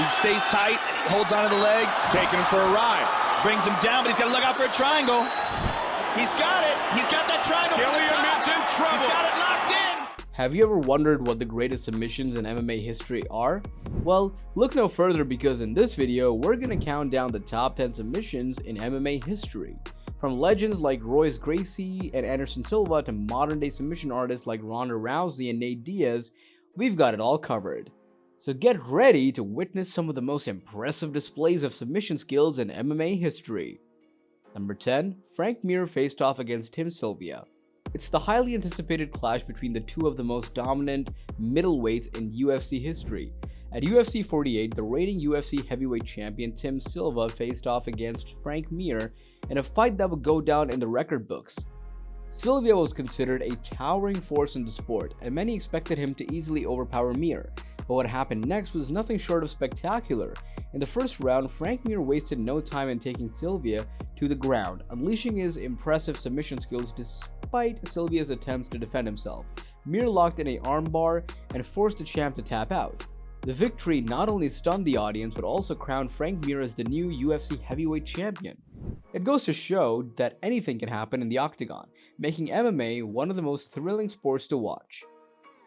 He stays tight, he holds onto the leg. Taking him for a ride. Brings him down, but he's got to look out for a triangle. He's got it. He's got that triangle from the top. Gilliam's in trouble. He's got it locked in. Have you ever wondered what the greatest submissions in MMA history are? Well, look no further, because in this video, we're gonna count down the top 10 submissions in MMA history. From legends like Royce Gracie and Anderson Silva to modern day submission artists like Ronda Rousey and Nate Diaz, we've got it all covered. So get ready to witness some of the most impressive displays of submission skills in MMA history. Number 10. Frank Mir faced off against Tim Sylvia. It's the highly anticipated clash between the two of the most dominant middleweights in UFC history. At UFC 48, the reigning UFC heavyweight champion Tim Sylvia faced off against Frank Mir in a fight that would go down in the record books. Sylvia was considered a towering force in the sport, and many expected him to easily overpower Mir. But what happened next was nothing short of spectacular. In the first round, Frank Mir wasted no time in taking Sylvia to the ground, unleashing his impressive submission skills despite Sylvia's attempts to defend himself. Mir locked in an armbar and forced the champ to tap out. The victory not only stunned the audience but also crowned Frank Mir as the new UFC heavyweight champion. It goes to show that anything can happen in the Octagon, making MMA one of the most thrilling sports to watch.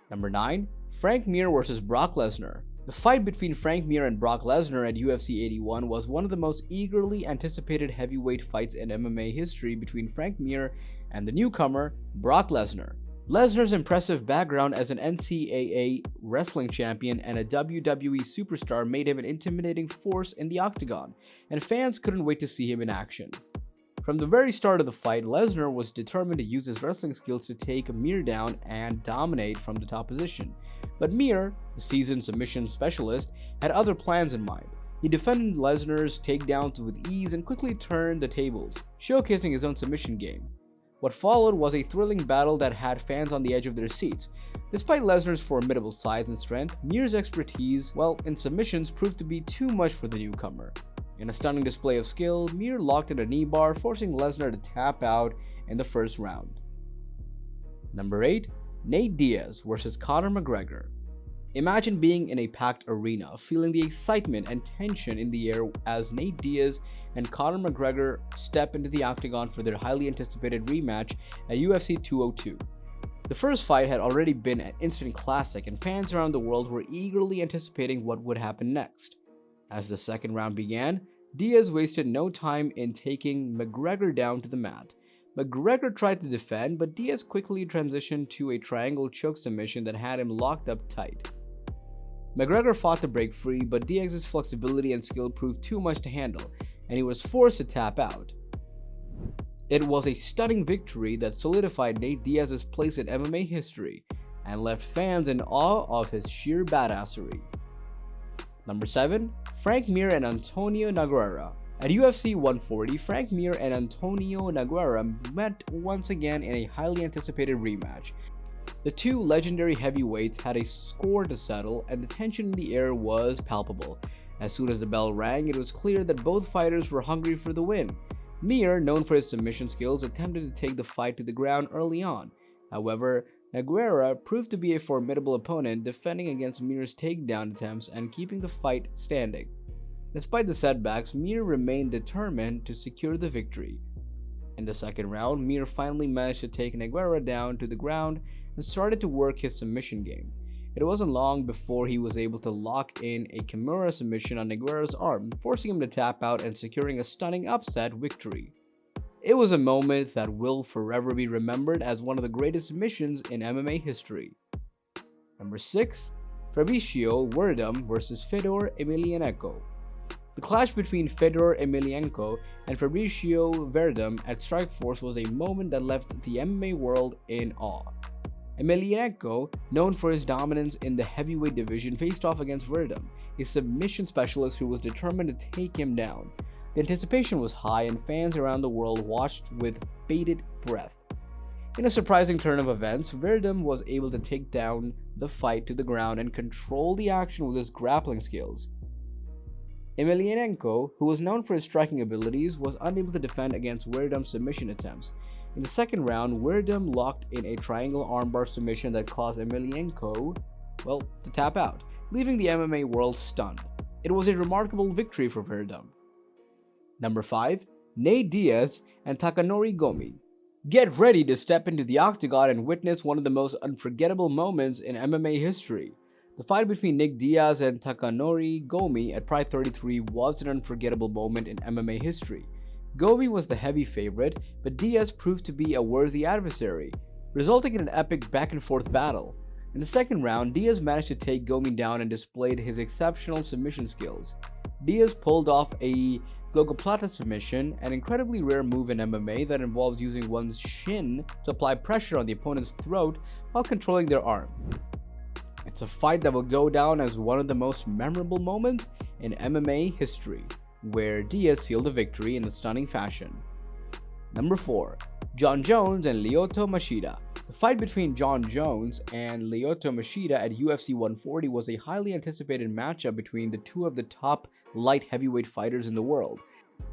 Number 9. Frank Mir vs. Brock Lesnar. The fight between Frank Mir and Brock Lesnar at UFC 81 was one of the most eagerly anticipated heavyweight fights in MMA history between Frank Mir and the newcomer, Brock Lesnar. Lesnar's impressive background as an NCAA wrestling champion and a WWE superstar made him an intimidating force in the Octagon, and fans couldn't wait to see him in action. From the very start of the fight, Lesnar was determined to use his wrestling skills to take Mir down and dominate from the top position. But Mir, the seasoned submission specialist, had other plans in mind. He defended Lesnar's takedowns with ease and quickly turned the tables, showcasing his own submission game. What followed was a thrilling battle that had fans on the edge of their seats. Despite Lesnar's formidable size and strength, Mir's expertise, in submissions proved to be too much for the newcomer. In a stunning display of skill, Mir locked in a knee bar, forcing Lesnar to tap out in the first round. Number 8. Nate Diaz vs. Conor McGregor. Imagine being in a packed arena, feeling the excitement and tension in the air as Nate Diaz and Conor McGregor step into the Octagon for their highly anticipated rematch at UFC 202. The first fight had already been an instant classic, and fans around the world were eagerly anticipating what would happen next. As the second round began, Diaz wasted no time in taking McGregor down to the mat. McGregor tried to defend, but Diaz quickly transitioned to a triangle choke submission that had him locked up tight. McGregor fought to break free, but Diaz's flexibility and skill proved too much to handle, and he was forced to tap out. It was a stunning victory that solidified Nate Diaz's place in MMA history and left fans in awe of his sheer badassery. Number 7. Frank Mir and Antonio Nogueira. At UFC 140, Frank Mir and Antonio Nogueira met once again in a highly anticipated rematch. The two legendary heavyweights had a score to settle, and the tension in the air was palpable. As soon as the bell rang, it was clear that both fighters were hungry for the win. Mir, known for his submission skills, attempted to take the fight to the ground early on. However, Nogueira proved to be a formidable opponent, defending against Mir's takedown attempts and keeping the fight standing. Despite the setbacks, Mir remained determined to secure the victory. In the second round, Mir finally managed to take Nogueira down to the ground and started to work his submission game. It wasn't long before he was able to lock in a Kimura submission on Nogueira's arm, forcing him to tap out and securing a stunning upset victory. It was a moment that will forever be remembered as one of the greatest submissions in MMA history. Number 6. Fabrico Werdum vs. Fedor Emelianenko. The clash between Fedor Emelianenko and Fabrico Werdum at Strikeforce was a moment that left the MMA world in awe. Emelianenko, known for his dominance in the heavyweight division, faced off against Werdum, a submission specialist who was determined to take him down. The anticipation was high, and fans around the world watched with bated breath. In a surprising turn of events, Werdum was able to take down the fight to the ground and control the action with his grappling skills. Emelianenko, who was known for his striking abilities, was unable to defend against Werdum's submission attempts. In the second round, Werdum locked in a triangle armbar submission that caused Emelianenko, to tap out, leaving the MMA world stunned. It was a remarkable victory for Werdum. Number 5. Nate Diaz and Takanori Gomi. Get ready to step into the Octagon and witness one of the most unforgettable moments in MMA history. The fight between Nick Diaz and Takanori Gomi at Pride 33 was an unforgettable moment in MMA history. Gomi was the heavy favorite, but Diaz proved to be a worthy adversary, resulting in an epic back-and-forth battle. In the second round, Diaz managed to take Gomi down and displayed his exceptional submission skills. Diaz pulled off a gogoplata submission, an incredibly rare move in MMA that involves using one's shin to apply pressure on the opponent's throat while controlling their arm. It's a fight that will go down as one of the most memorable moments in MMA history, where Diaz sealed a victory in a stunning fashion. Number 4. Jon Jones and Lyoto Machida. The fight between Jon Jones and Lyoto Machida at UFC 140 was a highly anticipated matchup between the two of the top light heavyweight fighters in the world.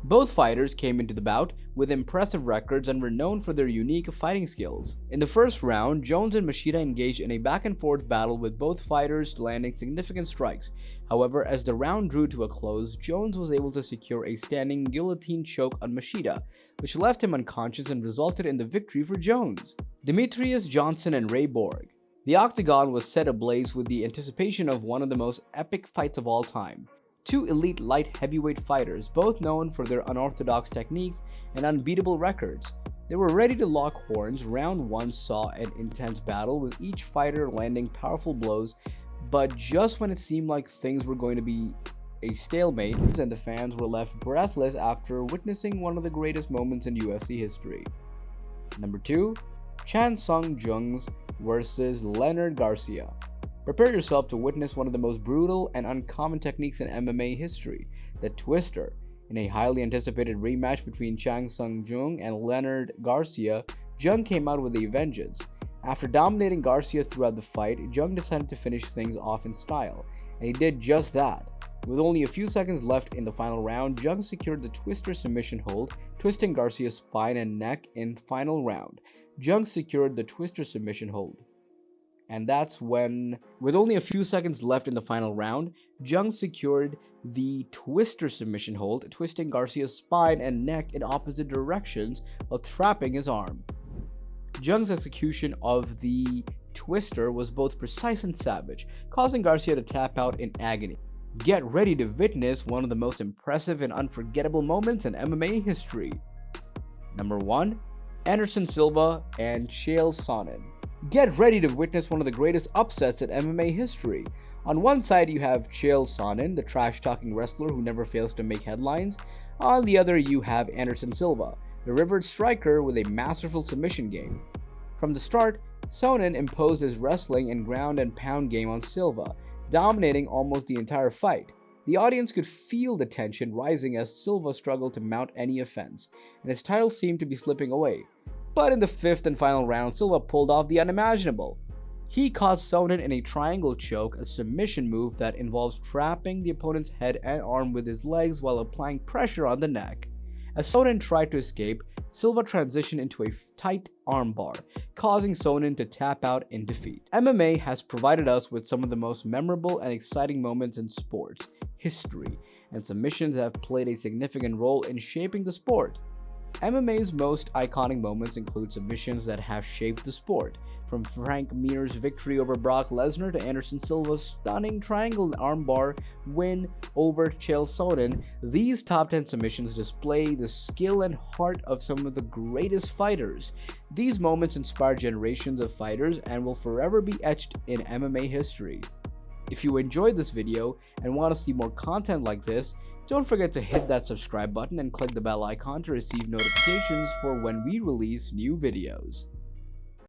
Both fighters came into the bout with impressive records and were known for their unique fighting skills. In the first round, Jones and Machida engaged in a back-and-forth battle with both fighters landing significant strikes. However, as the round drew to a close, Jones was able to secure a standing guillotine choke on Machida, which left him unconscious and resulted in the victory for Jones. Demetrious, Johnson, and Ray Borg. The Octagon was set ablaze with the anticipation of one of the most epic fights of all time. Two elite light heavyweight fighters, both known for their unorthodox techniques and unbeatable records. They were ready to lock horns. Round 1 saw an intense battle with each fighter landing powerful blows, but just when it seemed like things were going to be a stalemate and the fans were left breathless after witnessing one of the greatest moments in UFC history. Number 2. Chan Sung Jung's versus Leonard Garcia. Prepare yourself to witness one of the most brutal and uncommon techniques in MMA history, the Twister. In a highly anticipated rematch between Chan Sung Jung and Leonard Garcia, Jung came out with a vengeance. After dominating Garcia throughout the fight, Jung decided to finish things off in style, and he did just that. With only a few seconds left in the final round, Jung secured the Twister submission hold, twisting Garcia's spine and neck in the final round. Jung secured the Twister submission hold. And that's when, with only a few seconds left in the final round, Jung secured the Twister submission hold, twisting Garcia's spine and neck in opposite directions while trapping his arm. Jung's execution of the Twister was both precise and savage, causing Garcia to tap out in agony. Get ready to witness one of the most impressive and unforgettable moments in MMA history. Number 1. Anderson Silva and Chael Sonnen. Get ready to witness one of the greatest upsets in MMA history. On one side you have Chael Sonnen, the trash-talking wrestler who never fails to make headlines. On the other you have Anderson Silva, the revered striker with a masterful submission game. From the start, Sonnen imposed his wrestling and ground and pound game on Silva, dominating almost the entire fight. The audience could feel the tension rising as Silva struggled to mount any offense, and his title seemed to be slipping away. But in the 5th and final round, Silva pulled off the unimaginable. He caught Sonnen in a triangle choke, a submission move that involves trapping the opponent's head and arm with his legs while applying pressure on the neck. As Sonnen tried to escape, Silva transitioned into a tight armbar, causing Sonnen to tap out in defeat. MMA has provided us with some of the most memorable and exciting moments in sports history, and submissions have played a significant role in shaping the sport. MMA's most iconic moments include submissions that have shaped the sport, from Frank Mir's victory over Brock Lesnar to Anderson Silva's stunning triangle armbar win over Chael Sonnen. These top 10 submissions display the skill and heart of some of the greatest fighters. These moments inspire generations of fighters and will forever be etched in MMA history. If you enjoyed this video and want to see more content like this, don't forget to hit that subscribe button and click the bell icon to receive notifications for when we release new videos.